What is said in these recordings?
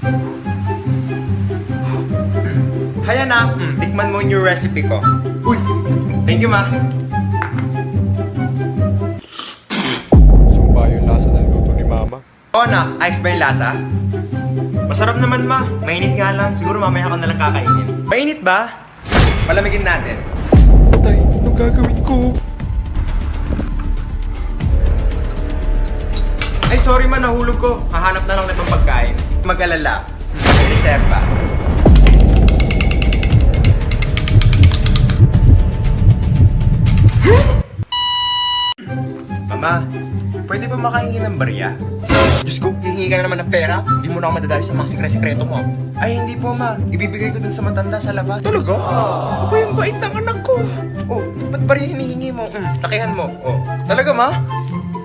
Hi anak, tikman mo yung new recipe ko. Uy, thank you ma. Sumba yung lasa ng luto ni Mama. Oo anak, ayos ba yung lasa? Masarap naman ma, mainit nga lang. Siguro mamaya ako nalang kakainin. Mainit ba? Palamigin natin. Patay, anong gagawin ko? Ay sorry ma, nahulog ko. Hahanap na lang ng ibang pagkain. Mag-alala. May reserva. Mama, pwede ba makahingi ng barya? Diyos ko, hihingi ka na naman ng pera. Hindi mo na ako madadali sa mga sikre-sikreto mo. Ay, hindi po ma. Ibibigay ko dun sa matanda sa labas. Talaga? Apa yung bait ng anak ko? Oh, ba't barya hinihingi mo? Lakihan mo. Oh, talaga ma?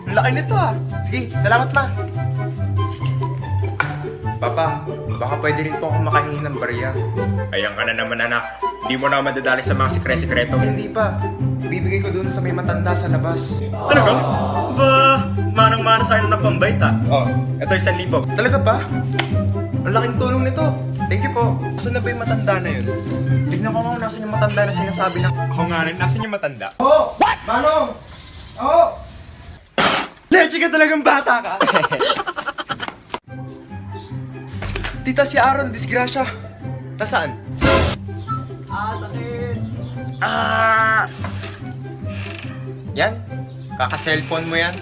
Ang laki nito ah. Sige, salamat ma. Papa, baka pwede rin po ako makahingi ng barya. Ayan ka na naman anak. Hindi mo na ako madadali sa mga sikre-sikreto. Hindi pa. Ibibigay ko dun sa may matanda sa labas. Talaga? Ba, manang-mana sa'yo na pambait ah. Oh, ito 1,000. Talaga ba? Ang laking tulong nito. Thank you po. Saan na ba yung matanda na yun? Tignan ko nga nasan yung matanda na sinasabi ng... Ako nga rin, nasan yung matanda? Oh! What? Manong! Oh! Leche ka talagang bata ka! Tita, si Aaron, disgrasya. Nasaan? Sakit! Yan? Kaka-cellphone mo yan?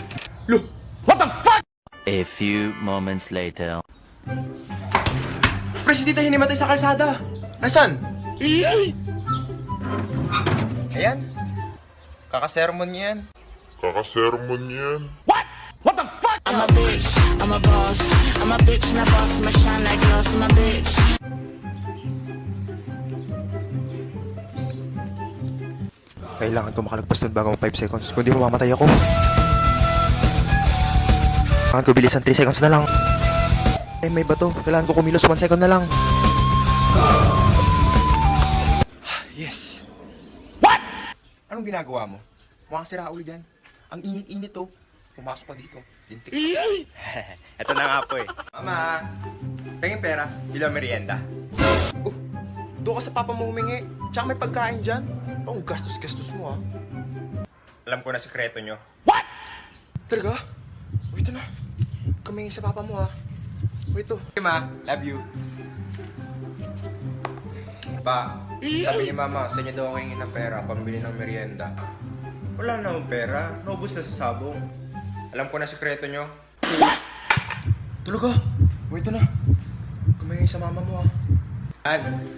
Look! What the fuck? A few moments later. Pre, si Tita hinimatay sa kalsada. Nasaan? Ayan. Kaka-sermon niya yan. I'm a bitch, I'm a boss. I'm a bitch and a boss. I'm a shine like glass. I'm a bitch. Kailangan ko makalagpas doon bago mag 5 seconds. Kundi mamamatay ako. Kailangan ko bilisan 3 seconds na lang. Eh, may bato. Kailangan ko kumilos 1 second na lang. Yes. What? Anong ginagawa mo? Mukhang sira ulo dyan. Ang init-init to. Pumasok ka dito. Lintik. Ito na nga po eh. Mama, pengin pera. Dila merienda. Doon ka sa papa mo humingi. Tsaka may pagkain dyan. Oh, gastos-gastos mo ah. Alam ko na sikreto nyo. What? Talaga? Wait na. Kumingi sa papa mo ah. Wait to. Hey ma, love you. Pa, sabi ni mama, sa inyo daw ako hingin ng pera, pambili ng merienda. Wala na akong pera, naubos na sa sabong. Alam ko na sikreto nyo. Tulog ka. Wait na. Kumain sa mama mo ah.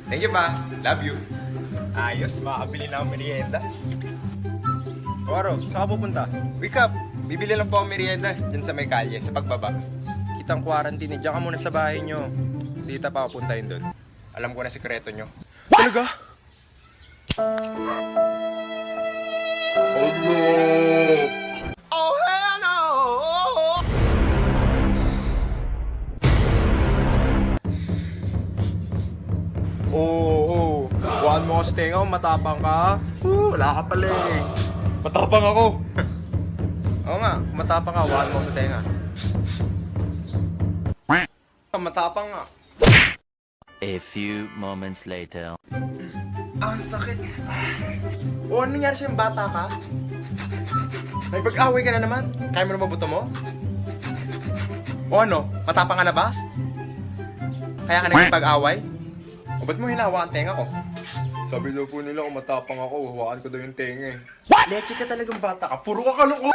Thank you pa. Love you. Ayos, makakabili na akong merienda. Waro, saan ka pupunta? Wake up. Bibili lang po akong merienda dyan sa may kalye, sa pagbaba. Kitang quarantine, dyan ka muna sa bahay nyo. Hindi kita pa papuntahin doon. Alam ko na sikreto nyo. Talaga? Oh no! Oh hell no! Oh, buwan mo kasi tenga, matapang ka. Wala ka pala eh. Matapang ako. Oo nga, kung matapang ka, buwan mo sa tenga. Matapang nga. A few moments later. Ang sakit. O ano nangyari sa'yo, bata ka? May pag-away ka na naman? Kaya mo na mabuto mo? O ano, matapang ka na ba? Kaya ka naging pag-away? O ba't mo hinawa ang tenga ko? Sabi daw po nila kung matapang ako, hawakan ko daw yung tenga eh. What? Leche ka talagang bata ka, puro ka kaloko!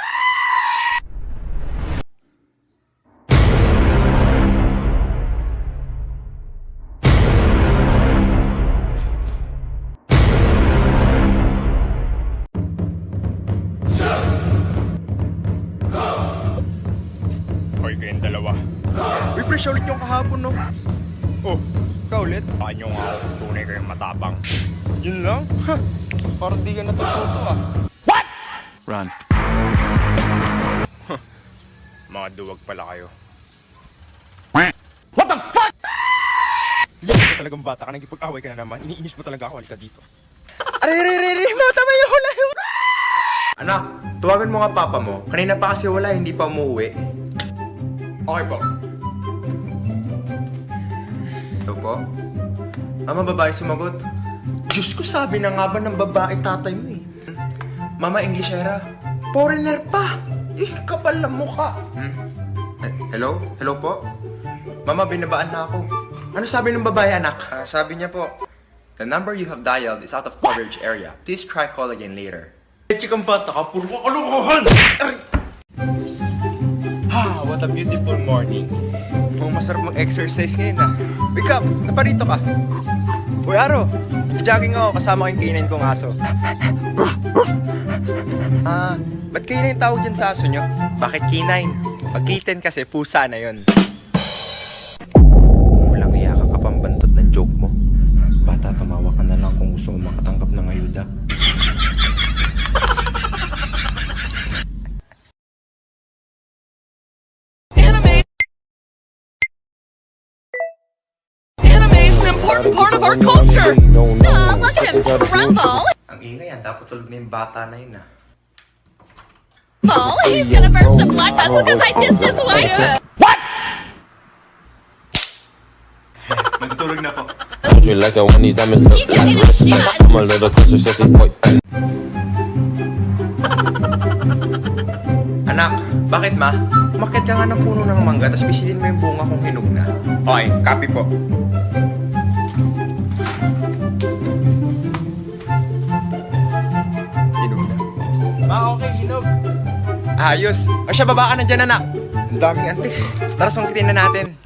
Hoy kayong dalawa. Uy, pre, siya ulit yung kahapon, no? Oh, ikaw ulit? Baka nyo nga ako, tunay kayong matapang. Yun lang? Ha, parang di ka natututo ah. What? Run. Mga duwag pala kayo. What the fuck? Hindi ka talagang bata ka. Nagipag-away ka na naman. Iniinis mo talaga ako. Halika dito. Aray, matama yung hula yung... Anak, tuwagan mo nga papa mo. Kanina pa kasi wala, hindi pa umuwi. Okay po. Ito po? Mama, babae sumagot. Diyos ko, sabi na nga ba ng babae tatay mo eh. Mama, Englishera. Foreigner pa! Kapal na mukha. Hello? Hello po? Mama, binabaan na ako. Ano sabi ng babae, anak? Sabi niya po, the number you have dialed is out of coverage area. Please try call again later. Chikang bata ka, puro kalokohan! Ha, what a beautiful morning. Masarap mag-exercise ngayon ah. Wake up! Naparito ka. Uy, Aro! Jogging ako kasama ko yung canine kong aso. Ba't canine tawag dyan sa aso nyo? Bakit canine? Pag kitten kasi, pusa na yun. Walang iya ka kapambantot ng joke mo. Bata, tumawa ka na lang kung gusto mo makatanggap ng ayuda. Anime is an important part of our culture. Aw, look at him tremble. Ang ingay yan, dapat tulog na yung bata na yun ah. Oh, he's gonna burst a blood vessel because I dissed his wife. Matutulog na po. Don't you like it when these diamonds look You can get a shot. I'm a little closer, sexy boy. Anak, bakit ma? Umakyat ka nga ng puno ng mangga, tapos pisilin mo yung bunga kung hinog na. Okay, copy po. Hinog na. Ma, okay, hinog. Ayos. O siya, baba ka na dyan, anak. Ang daming antik. Tara, sungkitin na natin.